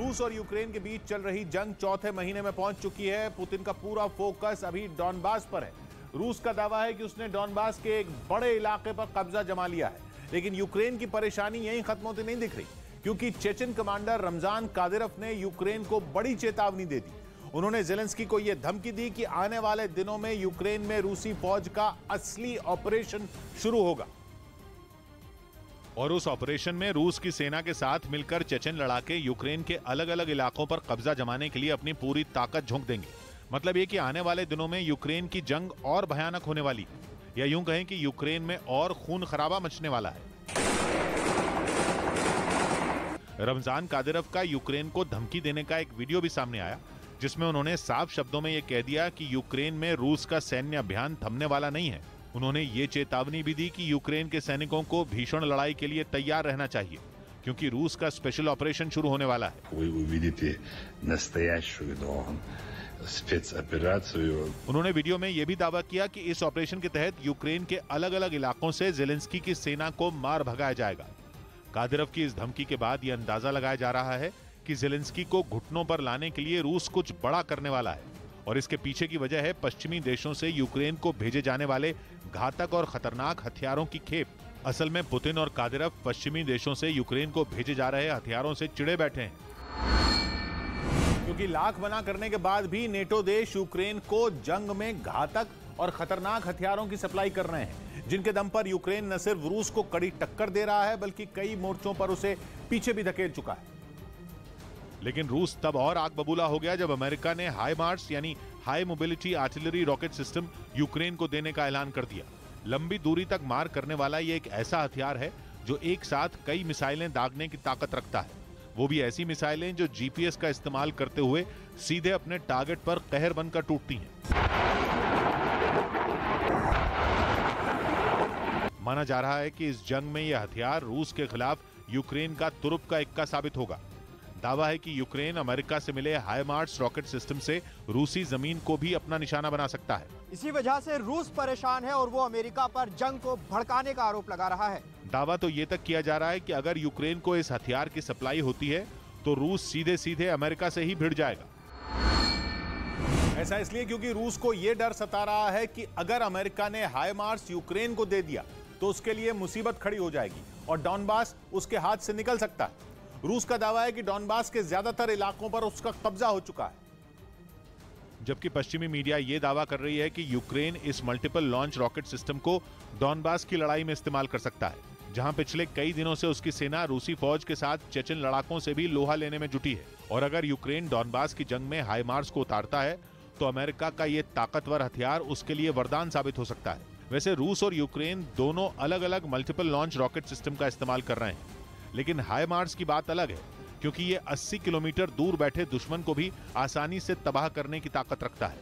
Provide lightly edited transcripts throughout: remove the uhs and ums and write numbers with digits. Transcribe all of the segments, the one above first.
रूस और यूक्रेन के बीच चल रही जंग चौथे महीने में पहुंच चुकी है। पुतिन का पूरा फोकस अभी डॉनबास पर है। रूस का दावा है कि उसने डॉनबास के एक बड़े इलाके पर कब्जा जमा लिया है, लेकिन यूक्रेन की परेशानी यहीं खत्म होती नहीं दिख रही, क्योंकि चेचन कमांडर रमजान कादिरोव ने यूक्रेन को बड़ी चेतावनी दे दी। उन्होंने जेलेंस्की को यह धमकी दी कि आने वाले दिनों में यूक्रेन में रूसी फौज का असली ऑपरेशन शुरू होगा और उस ऑपरेशन में रूस की सेना के साथ मिलकर चेचन लड़ाके यूक्रेन के अलग अलग इलाकों पर कब्जा जमाने के लिए अपनी पूरी ताकत झोंक देंगे। मतलब ये कि आने वाले दिनों में यूक्रेन की जंग और भयानक होने वाली है, या यूं कहें कि यूक्रेन में और खून खराबा मचने वाला है। रमजान कादिरोव का यूक्रेन को धमकी देने का एक वीडियो भी सामने आया, जिसमें उन्होंने साफ शब्दों में यह कह दिया कि यूक्रेन में रूस का सैन्य अभियान थमने वाला नहीं है। उन्होंने ये चेतावनी भी दी कि यूक्रेन के सैनिकों को भीषण लड़ाई के लिए तैयार रहना चाहिए, क्योंकि रूस का स्पेशल ऑपरेशन शुरू होने वाला है। उन्होंने वीडियो में यह भी दावा किया कि इस ऑपरेशन के तहत यूक्रेन के अलग अलग इलाकों से जेलेंस्की की सेना को मार भगाया जाएगा। कादिरोव की इस धमकी के बाद यह अंदाजा लगाया जा रहा है कि जेलेंस्की को घुटनों पर लाने के लिए रूस कुछ बड़ा करने वाला है, और इसके पीछे की वजह है पश्चिमी देशों से यूक्रेन को भेजे जाने वाले घातक और खतरनाक हथियारों की खेप। असल में पुतिन और कादिरोव पश्चिमी देशों से यूक्रेन को भेजे जा रहे हथियारों से चिढ़े बैठे हैं, क्योंकि लाख मना करने के बाद भी नेटो देश यूक्रेन को जंग में घातक और खतरनाक हथियारों की सप्लाई कर रहे हैं, जिनके दम पर यूक्रेन न सिर्फ रूस को कड़ी टक्कर दे रहा है, बल्कि कई मोर्चों पर उसे पीछे भी धकेल चुका है। लेकिन रूस तब और आग बबूला हो गया जब अमेरिका ने हाइमार्स यानी high mobility artillery rocket system Ukraine को देने का ऐलान कर दिया। लंबी दूरी तक मार करने वाला ये एक ऐसा हथियार है जो एक साथ कई मिसाइलें दागने की ताकत रखता है, वो भी ऐसी मिसाइलें जो जीपीएस का इस्तेमाल करते हुए सीधे अपने टारगेट पर कहर बनकर टूटती हैं। माना जा रहा है कि इस जंग में यह हथियार रूस के खिलाफ यूक्रेन का तुरुप का इक्का साबित होगा। दावा है कि यूक्रेन अमेरिका से मिले हाइमार्स रॉकेट सिस्टम से रूसी जमीन को भी अपना निशाना बना सकता है। इसी वजह से रूस परेशान है और वो अमेरिका पर जंग को भड़काने का आरोप लगा रहा है। दावा तो ये तक किया जा रहा है कि अगर यूक्रेन को इस हथियार की सप्लाई होती है तो रूस सीधे सीधे अमेरिका से ही भिड़ जाएगा। ऐसा इसलिए क्योंकि रूस को यह डर सता रहा है कि अगर अमेरिका ने हाइमार्स यूक्रेन को दे दिया तो उसके लिए मुसीबत खड़ी हो जाएगी और डॉनबास उसके हाथ से निकल सकता है। रूस का दावा है कि डॉनबास के ज्यादातर इलाकों पर उसका कब्जा हो चुका है, जबकि पश्चिमी मीडिया यह दावा कर रही है कि यूक्रेन इस मल्टीपल लॉन्च रॉकेट सिस्टम को डॉनबास की लड़ाई में इस्तेमाल कर सकता है, जहां पिछले कई दिनों से उसकी सेना रूसी फौज के साथ चेचन लड़ाकों से भी लोहा लेने में जुटी है। और अगर यूक्रेन डॉनबास की जंग में हाइमार्स को उतारता है तो अमेरिका का यह ताकतवर हथियार उसके लिए वरदान साबित हो सकता है। वैसे रूस और यूक्रेन दोनों अलग अलग मल्टीपल लॉन्च रॉकेट सिस्टम का इस्तेमाल कर रहे हैं, लेकिन हाइमार्स की बात अलग है, क्योंकि ये 80 किलोमीटर दूर बैठे दुश्मन को भी आसानी से तबाह करने की ताकत रखता है।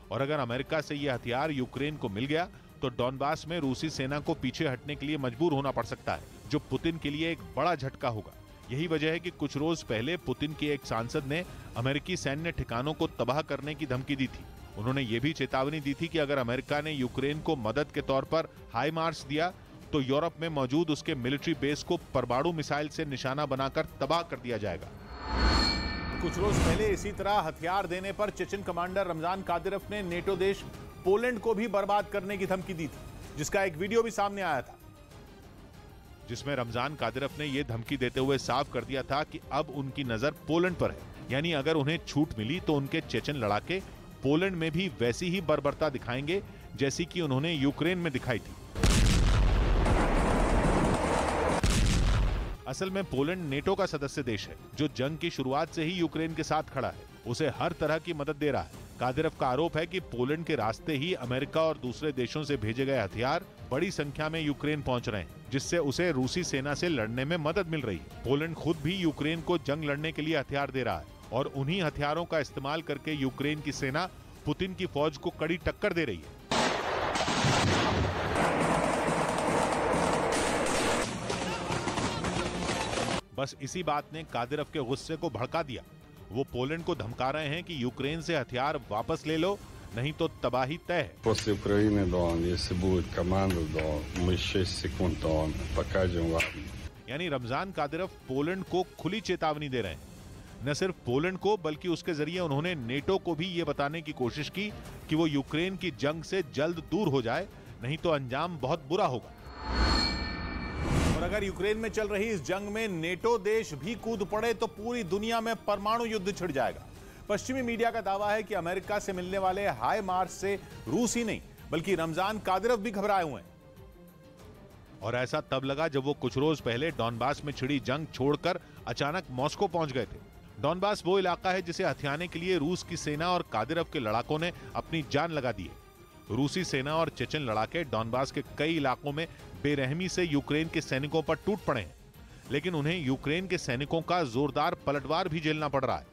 और अगर अमेरिका से यह हथियार यूक्रेन को मिल गया तो डॉनबास में रूसी सेना को पीछे हटने के लिए मजबूर होना पड़ सकता है, जो पुतिन के लिए एक बड़ा झटका होगा। यही वजह है कि कुछ रोज पहले पुतिन के एक सांसद ने अमेरिकी सैन्य ठिकानों को तबाह करने की धमकी दी थी। उन्होंने ये भी चेतावनी दी थी कि अगर अमेरिका ने यूक्रेन को मदद के तौर पर हाइमार्स दिया तो यूरोप में मौजूद उसके मिलिट्री बेस को परमाणु मिसाइल से निशाना बनाकर तबाह कर दिया जाएगा। कुछ रोज पहले इसी तरह हथियार देने पर चेचन कमांडर रमजान कादिरोव ने नेटो देश पोलैंड को भी बर्बाद करने की धमकी दी थी, जिसका एक वीडियो भी सामने आया था, जिसमें रमजान कादिरोव ने यह धमकी देते हुए साफ कर दिया था कि अब उनकी नजर पोलैंड पर है, यानी अगर उन्हें छूट मिली तो उनके चेचन लड़ाके पोलैंड में भी वैसी ही बर्बरता दिखाएंगे जैसी कि उन्होंने यूक्रेन में दिखाई थी। असल में पोलैंड नेटो का सदस्य देश है, जो जंग की शुरुआत से ही यूक्रेन के साथ खड़ा है, उसे हर तरह की मदद दे रहा है। कादिरोव का आरोप है कि पोलैंड के रास्ते ही अमेरिका और दूसरे देशों से भेजे गए हथियार बड़ी संख्या में यूक्रेन पहुंच रहे हैं, जिससे उसे रूसी सेना से लड़ने में मदद मिल रही है। पोलैंड खुद भी यूक्रेन को जंग लड़ने के लिए हथियार दे रहा है और उन्हीं हथियारों का इस्तेमाल करके यूक्रेन की सेना पुतिन की फौज को कड़ी टक्कर दे रही है। बस इसी बात ने कादिरोव के गुस्से को भड़का दिया। वो पोलैंड को धमका रहे हैं कि यूक्रेन से हथियार वापस ले लो, नहीं तो तबाही तय है। После Украины-dagen, если будет команда-dagen, мы 6 секунд dagen покажем вам. यानी रमजान कादिरव पोलैंड को खुली चेतावनी दे रहे हैं। न सिर्फ पोलैंड को बल्कि उसके जरिए उन्होंने नेटो को भी ये बताने की कोशिश की कि वो यूक्रेन की जंग से जल्द दूर हो जाए, नहीं तो अंजाम बहुत बुरा होगा। और अगर यूक्रेन में चल रही इस जंग में नेटो देश भी कूद पड़े तो पूरी दुनिया में परमाणु युद्ध छिड़ जाएगा। पश्चिमी मीडिया का दावा है कि अमेरिका से मिलने वाले हाई मार्च से रूस ही नहीं बल्कि रमजान कादिरव भी घबराए हुए हैं। और ऐसा तब लगा जब वो कुछ रोज पहले डॉनबास में छिड़ी जंग छोड़कर अचानक मॉस्को पहुंच गए थे। डॉनबास वो इलाका है जिसे हथियाने के लिए रूस की सेना और कादिरव के लड़ाकों ने अपनी जान लगा दी है। रूसी सेना और चेचन लड़ाके डॉनबास के कई इलाकों में बेरहमी से यूक्रेन के सैनिकों पर टूट पड़े हैं, लेकिन उन्हें यूक्रेन के सैनिकों का जोरदार पलटवार भी झेलना पड़ रहा है,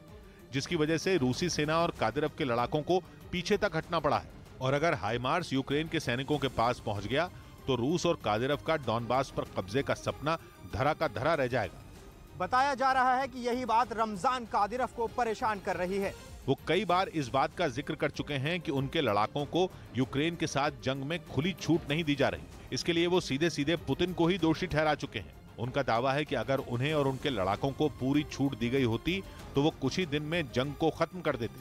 जिसकी वजह से रूसी सेना और कादिरव के लड़ाकों को पीछे तक हटना पड़ा है। और अगर हाईमार्स यूक्रेन के सैनिकों के पास पहुंच गया तो रूस और कादिरव का डॉनबास पर कब्जे का सपना धरा का धरा रह जाएगा। बताया जा रहा है कि यही बात रमजान कादिरव को परेशान कर रही है। वो कई बार इस बात का जिक्र कर चुके हैं कि उनके लड़ाकों को यूक्रेन के साथ जंग में खुली छूट नहीं दी जा रही। इसके लिए वो सीधे सीधे पुतिन को ही दोषी ठहरा चुके हैं। उनका दावा है कि अगर उन्हें और उनके लड़ाकों को पूरी छूट दी गई होती तो वो कुछ ही दिन में जंग को खत्म कर देते।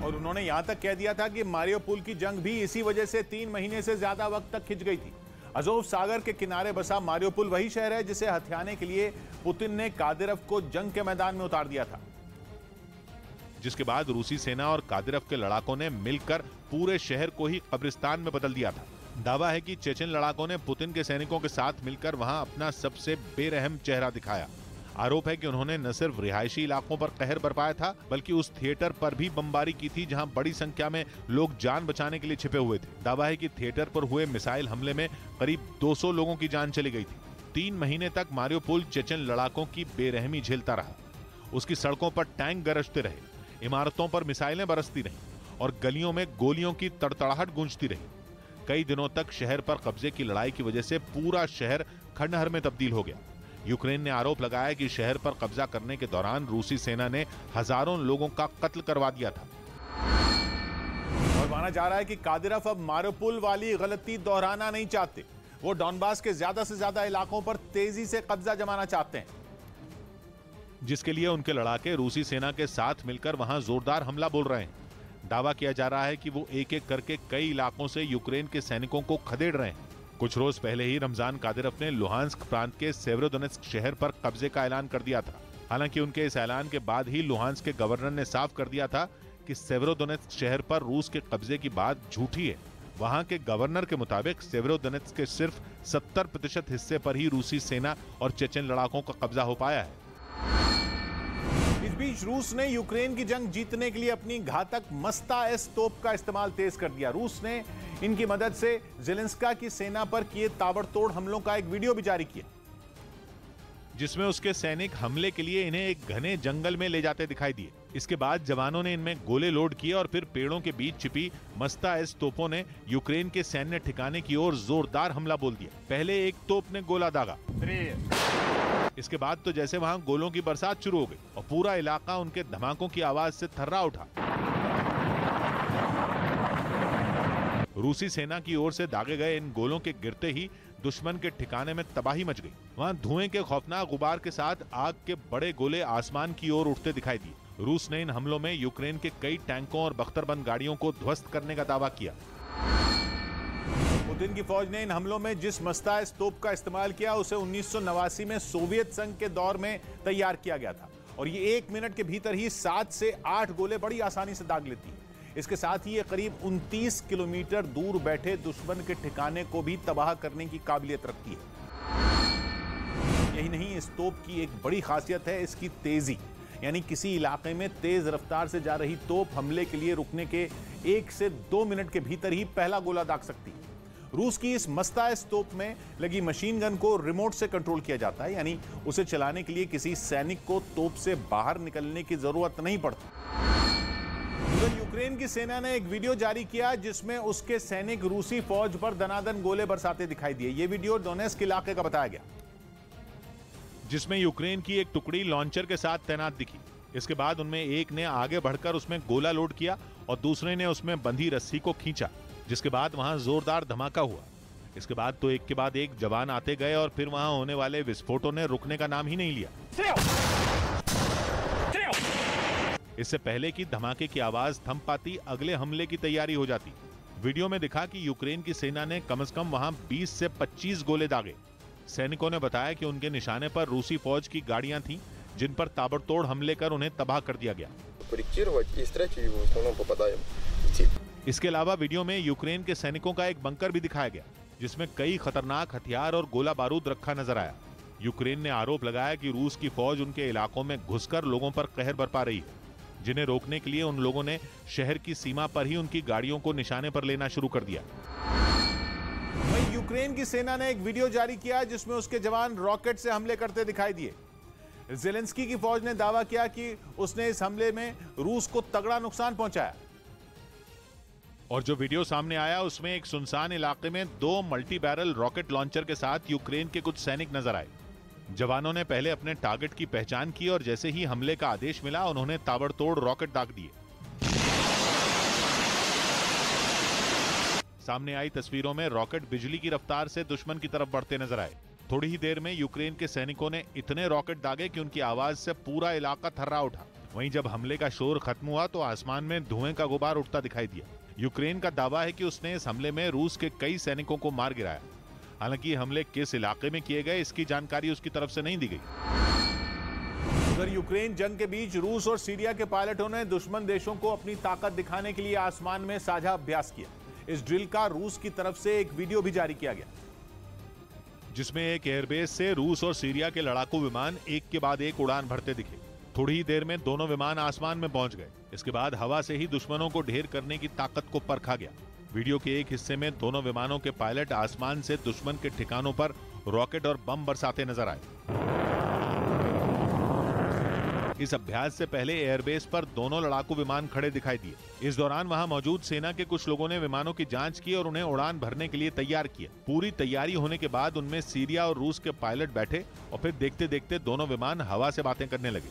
और उन्होंने यहां तक कह दिया था कि मारियोपोल की जंग भी इसी वजह से 3 महीने से ज्यादा वक्त तक खिंच गई थी। अजोव सागर के किनारे बसा मारियोपोल वही शहर है जिसे हथियाने के लिए पुतिन ने कादिरव को जंग के मैदान में उतार दिया था, जिसके बाद रूसी सेना और कादिरव के लड़ाकों ने मिलकर पूरे शहर को ही कब्रिस्तान में बदल दिया था। दावा है कि चेचन लड़ाकों ने पुतिन के सैनिकों के साथ मिलकर वहां अपना सबसे बेरहम चेहरा दिखाया। आरोप है कि उन्होंने न सिर्फ रिहायशी इलाकों पर कहर बरपाया था बल्कि उस थिएटर पर भी बमबारी की थी जहां बड़ी संख्या में लोग जान बचाने के लिए छिपे हुए थे। दावा है कि थिएटर पर हुए मिसाइल हमले में करीब 200 लोगों की जान चली गई थी। 3 महीने तक मारियोपोल चेचन लड़ाकों की बेरहमी झेलता रहा। उसकी सड़कों पर टैंक गरजते रहे, इमारतों पर मिसाइलें बरसती रहीं और गलियों में गोलियों की तड़तड़ाहट गूंजती रही। कई दिनों तक शहर पर कब्जे की लड़ाई की वजह से पूरा शहर खंडहर में तब्दील हो गया। यूक्रेन ने आरोप लगाया कि शहर पर कब्जा करने के दौरान रूसी सेना ने हजारों लोगों का कत्ल करवा दिया था। और माना जा रहा है कि कादिरव अब मारियोपोल वाली गलती दोहराना नहीं चाहते। वो डॉनबास के ज्यादा से ज्यादा इलाकों पर तेजी से कब्जा जमाना चाहते हैं, जिसके लिए उनके लड़ाके रूसी सेना के साथ मिलकर वहां जोरदार हमला बोल रहे हैं। दावा किया जा रहा है कि वो एक एक करके कई इलाकों से यूक्रेन के सैनिकों को खदेड़ रहे हैं। कुछ रोज पहले ही रमजान कादिरव ने लुहांस्क प्रांत के सेवेरोदोनेत्स्क शहर पर कब्जे का ऐलान कर दिया था। हालांकि उनके इस ऐलान के बाद ही लुहांस्क के गवर्नर ने साफ कर दिया था कि सेवेरोदोनेत्स्क शहर पर रूस के कब्जे की बात झूठी है। वहां के गवर्नर के मुताबिक सेवेरोदोनेत्स्क के सिर्फ 70% हिस्से पर ही रूसी सेना और चेचन लड़ाकों का कब्जा हो पाया है। इस बीच रूस ने यूक्रेन की जंग जीतने के लिए अपनी घातक मस्ता-एस तोप का इस्तेमाल तेज कर दिया। रूस ने इनकी मदद से ज़ेलेंस्की की सेना पर किए ताबड़तोड़ हमलों का एक वीडियो भी जारी किया, जिसमें उसके सैनिक हमले के लिए इन्हें एक घने जंगल में ले जाते दिखाई दिए। इसके बाद जवानों ने इनमें गोले लोड किए और फिर पेड़ों के बीच छिपी मस्ता-एस तोपों ने यूक्रेन के सैन्य ठिकाने की ओर जोरदार हमला बोल दिया। पहले एक तोप ने गोला दागा, इसके बाद तो जैसे वहां गोलों की बरसात शुरू हो गई और पूरा इलाका उनके धमाकों की आवाज से थर्रा उठा। रूसी सेना की ओर से दागे गए इन गोलों के गिरते ही दुश्मन के ठिकाने में तबाही मच गई। वहां धुएं के खौफनाक गुबार के साथ आग के बड़े गोले आसमान की ओर उठते दिखाई दिए। रूस ने इन हमलों में यूक्रेन के कई टैंकों और बख्तरबंद गाड़ियों को ध्वस्त करने का दावा किया। पुतिन की फौज ने इन हमलों में जिस मस्ता-एस तोप का इस्तेमाल किया उसे 1989 में सोवियत संघ के दौर में तैयार किया गया था और ये 1 मिनट के भीतर ही 7 से 8 गोले बड़ी आसानी से दाग लेती है। इसके साथ ही ये करीब 29 किलोमीटर दूर बैठे दुश्मन के ठिकाने को भी तबाह करने की काबिलियत रखती है। यही नहीं, इस तोप की एक बड़ी खासियत है इसकी तेजी, यानी किसी इलाके में तेज रफ्तार से जा रही तोप हमले के लिए रुकने के 1 से 2 मिनट के भीतर ही पहला गोला दाग सकती है। रूस की इस मस्ता-एस तोप में लगी मशीन गन को रिमोट से कंट्रोल किया जाता है, यानी उसे चलाने के लिए किसी सैनिक को तोप से बाहर निकलने की जरूरत नहीं पड़ती। उधर यूक्रेन की सेना ने एक वीडियो जारी किया जिसमें उसके सैनिक रूसी फौज पर दनादन गोले बरसाते दिखाई दिए। यह वीडियो डोनेस्क इलाके का बताया गया, जिसमें यूक्रेन की एक टुकड़ी लॉन्चर के साथ तैनात दिखी। इसके बाद उनमें एक ने आगे बढ़कर उसमें गोला लोड किया और दूसरे ने उसमें बंधी रस्सी को खींचा, जिसके बाद वहां जोरदार धमाका हुआ। इसके बाद तो एक के बाद एक जवान आते गए और फिर वहां होने वाले विस्फोटों ने रुकने का नाम ही नहीं लिया। इससे पहले कि धमाके की आवाज थम पाती, अगले हमले की तैयारी हो जाती। वीडियो में दिखा कि यूक्रेन की सेना ने कम से कम वहां 20 से 25 गोले दागे। सैनिकों ने बताया कि उनके निशाने पर रूसी फौज की गाड़ियां थीं, जिन पर ताबड़तोड़ हमले कर उन्हें तबाह कर दिया गया। इसके अलावा वीडियो में यूक्रेन के सैनिकों का एक बंकर भी दिखाया गया, जिसमें कई खतरनाक हथियार और गोला बारूद रखा नजर आया। यूक्रेन ने आरोप लगाया कि रूस की फौज उनके इलाकों में घुसकर लोगों पर कहर बरपा रही है, जिन्हें रोकने के लिए उन लोगों ने शहर की सीमा पर ही उनकी गाड़ियों को निशाने पर लेना शुरू कर दिया। वहीं यूक्रेन की सेना ने एक वीडियो जारी किया जिसमें उसके जवान रॉकेट से हमले करते दिखाई दिए। ज़ेलेंस्की की फौज ने दावा किया कि उसने इस हमले में रूस को तगड़ा नुकसान पहुंचाया। और जो वीडियो सामने आया उसमें एक सुनसान इलाके में 2 मल्टी बैरल रॉकेट लॉन्चर के साथ यूक्रेन के कुछ सैनिक नजर आए। जवानों ने पहले अपने टारगेट की पहचान की और जैसे ही हमले का आदेश मिला, उन्होंने ताबड़तोड़ रॉकेट दाग दिए। सामने आई तस्वीरों में रॉकेट बिजली की रफ्तार से दुश्मन की तरफ बढ़ते नजर आए। थोड़ी ही देर में यूक्रेन के सैनिकों ने इतने रॉकेट दागे कि उनकी आवाज से पूरा इलाका थर्रा उठा। वहीं जब हमले का शोर खत्म हुआ तो आसमान में धुएं का गुबार उठता दिखाई दिया। यूक्रेन का दावा है कि उसने इस हमले में रूस के कई सैनिकों को मार गिराया। हालांकि हमले किस इलाके में किए गए, इसकी जानकारी उसकी तरफ से नहीं दी गई। उधर यूक्रेन जंग के बीच रूस और सीरिया के पायलटों ने दुश्मन देशों को अपनी ताकत दिखाने के लिए आसमान में साझा अभ्यास किया। इस ड्रिल का रूस की तरफ से एक वीडियो भी जारी किया गया, जिसमें एक एयरबेस से रूस और सीरिया के लड़ाकू विमान एक के बाद एक उड़ान भरते दिखे। थोड़ी ही देर में दोनों विमान आसमान में पहुंच गए। इसके बाद हवा से ही दुश्मनों को ढेर करने की ताकत को परखा गया। वीडियो के एक हिस्से में दोनों विमानों के पायलट आसमान से दुश्मन के ठिकानों पर रॉकेट और बम बरसाते नजर आए। इस अभ्यास से पहले एयरबेस पर दोनों लड़ाकू विमान खड़े दिखाई दिए। इस दौरान वहां मौजूद सेना के कुछ लोगों ने विमानों की जांच की और उन्हें उड़ान भरने के लिए तैयार किया। पूरी तैयारी होने के बाद उनमें सीरिया और रूस के पायलट बैठे और फिर देखते देखते दोनों विमान हवा से बातें करने लगे।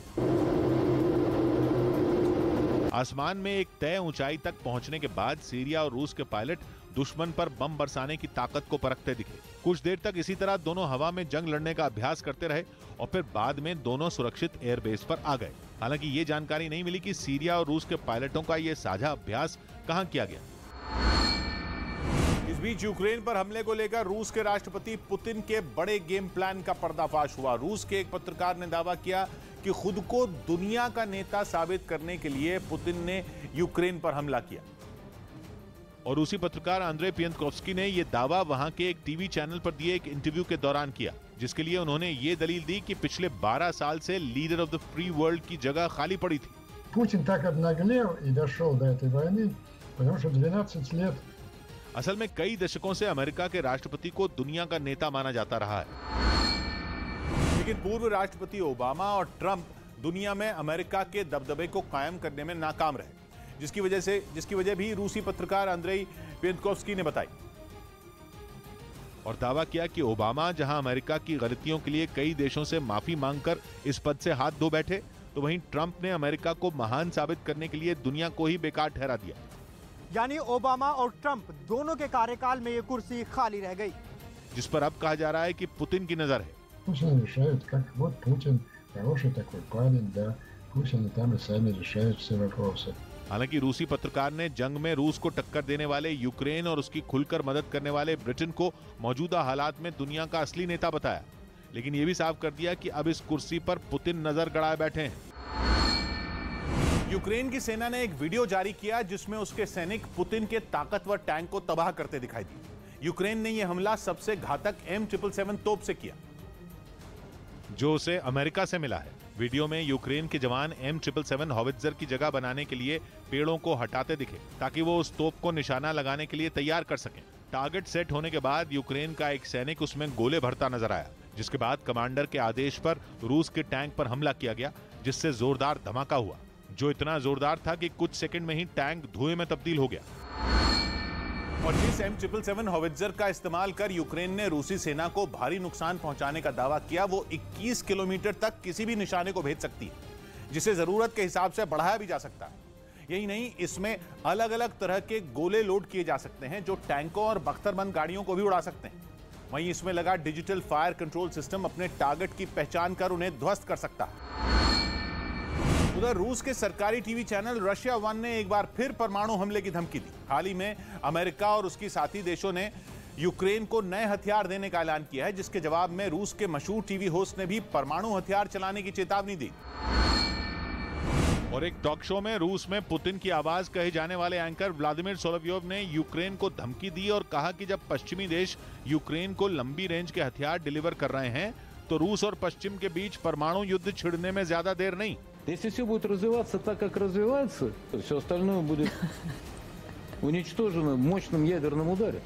आसमान में एक तय ऊंचाई तक पहुंचने के बाद सीरिया और रूस के पायलट दुश्मन पर बम बरसाने की ताकत को परखते दिखे। कुछ देर तक इसी तरह दोनों हवा में जंग लड़ने का अभ्यास करते रहे और फिर बाद में दोनों सुरक्षित एयरबेस पर आ गए। हालांकि ये जानकारी नहीं मिली कि सीरिया और रूस के पायलटों का ये साझा अभ्यास कहां किया गया। इस बीच यूक्रेन पर हमले को लेकर रूस के राष्ट्रपति पुतिन के बड़े गेम प्लान का पर्दाफाश हुआ। रूस के एक पत्रकार ने दावा किया कि खुद को दुनिया का नेता साबित करने के लिए पुतिन ने यूक्रेन पर हमला किया। और रूसी पत्रकार आंद्रे पियंतकोव्स्की ने यह दावा वहां के एक टीवी चैनल पर दिए एक इंटरव्यू के दौरान किया, जिसके लिए उन्होंने ये दलील दी कि पिछले 12 साल से leader of the free world की जगह खाली पड़ी थी। Путин так обнаглел и дошел до этой войны, потому что 12 лет असल में कई दशकों से अमेरिका के राष्ट्रपति को दुनिया का नेता माना जाता रहा है। लेकिन पूर्व राष्ट्रपति ओबामा और ट्रंप दुनिया में अमेरिका के दबदबे को कायम करने में नाकाम रहे, जिसकी वजह भी रूसी पत्रकार आंद्रे पियंतकोव्स्की ने बताई। और दावा किया कि ओबामा जहां अमेरिका की गलतियों के लिए कई देशों से माफी मांगकर इस पद से हाथ धो बैठे, तो वहीं ट्रंप ने अमेरिका को महान साबित करने के लिए दुनिया को ही बेकार ठहरा दिया। यानी ओबामा और ट्रंप दोनों के कार्यकाल में ये कुर्सी खाली रह गई, जिस पर अब कहा जा रहा है कि पुतिन की नजर है। Путин решает, как вот Путин, хороший такой парень, да, пусть они там и сами решают все вопросы. हालांकि रूसी पत्रकार ने जंग में रूस को टक्कर देने वाले यूक्रेन और उसकी खुलकर मदद करने वाले ब्रिटेन को मौजूदा हालात में दुनिया का असली नेता बताया, लेकिन यह भी साफ कर दिया कि अब इस कुर्सी पर पुतिन नजर गड़ाए बैठे हैं। यूक्रेन की सेना ने एक वीडियो जारी किया जिसमें उसके सैनिक पुतिन के ताकतवर टैंक को तबाह करते दिखाई दिए। यूक्रेन ने यह हमला सबसे घातक M777 तोप से किया, जो उसे अमेरिका से मिला है। वीडियो में यूक्रेन के जवान M777 हॉवित्जर की जगह बनाने के लिए पेड़ों को हटाते दिखे, ताकि वो उस तोप को निशाना लगाने के लिए तैयार कर सकें। टारगेट सेट होने के बाद यूक्रेन का एक सैनिक उसमें गोले भरता नजर आया, जिसके बाद कमांडर के आदेश पर रूस के टैंक पर हमला किया गया, जिससे जोरदार धमाका हुआ, जो इतना जोरदार था कि कुछ सेकंड में ही टैंक धुएं में तब्दील हो गया। और जिस M777 हॉवित्जर का इस्तेमाल कर यूक्रेन ने रूसी सेना को भारी नुकसान पहुंचाने का दावा किया, वो 21 किलोमीटर तक किसी भी निशाने को भेज सकती है, जिसे जरूरत के हिसाब से बढ़ाया भी जा सकता है। यही नहीं, इसमें अलग अलग तरह के गोले लोड किए जा सकते हैं जो टैंकों और बख्तरबंद गाड़ियों को भी उड़ा सकते हैं। वहीं इसमें लगा डिजिटल फायर कंट्रोल सिस्टम अपने टारगेट की पहचान कर उन्हें ध्वस्त कर सकता है। उधर रूस के सरकारी टीवी चैनल रशिया 1 ने एक बार फिर परमाणु हमले की धमकी दी। हाल ही में अमेरिका और उसकी साथी देशों ने यूक्रेन को नए हथियार देने का ऐलान किया है, जिसके जवाब में रूस के मशहूर टीवी होस्ट ने भी परमाणु हथियार चलाने की चेतावनी दी। और एक टॉक शो में रूस में पुतिन की आवाज कहे जाने वाले एंकर व्लादिमीर सोलोव्योव ने यूक्रेन को धमकी दी और कहा कि जब पश्चिमी देश यूक्रेन को लंबी रेंज के हथियार डिलीवर कर रहे हैं तो रूस और पश्चिम के बीच परमाणु युद्ध छिड़ने में ज्यादा देर नहीं। Если все будет развиваться так, как развивается, то все остальное будет уничтожено в мощном ядерном ударе.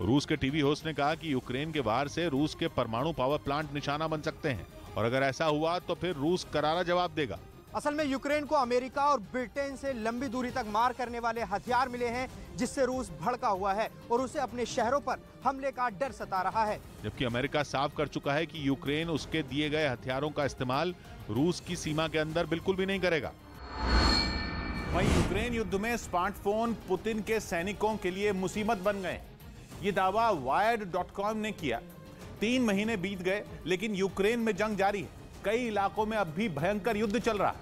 रूस के टीवी होस्ट ने कहा कि यूक्रेन के बाहर से रूस के परमाणु पावर प्लांट निशाना बन सकते हैं और अगर ऐसा हुआ तो फिर रूस करारा जवाब देगा। असल में यूक्रेन को अमेरिका और ब्रिटेन से लंबी दूरी तक मार करने वाले हथियार मिले हैं, जिससे रूस भड़का हुआ है और उसे अपने शहरों पर हमले का डर सता रहा है। जबकि अमेरिका साफ कर चुका है कि यूक्रेन उसके दिए गए हथियारों का इस्तेमाल रूस की सीमा के अंदर बिल्कुल भी नहीं करेगा। वहीं यूक्रेन युद्ध में स्मार्टफोन पुतिन के सैनिकों के लिए मुसीबत बन गए। ये दावा Wired.com ने किया। 3 महीने बीत गए लेकिन यूक्रेन में जंग जारी है। कई इलाकों में अब भी भयंकर युद्ध चल रहा है।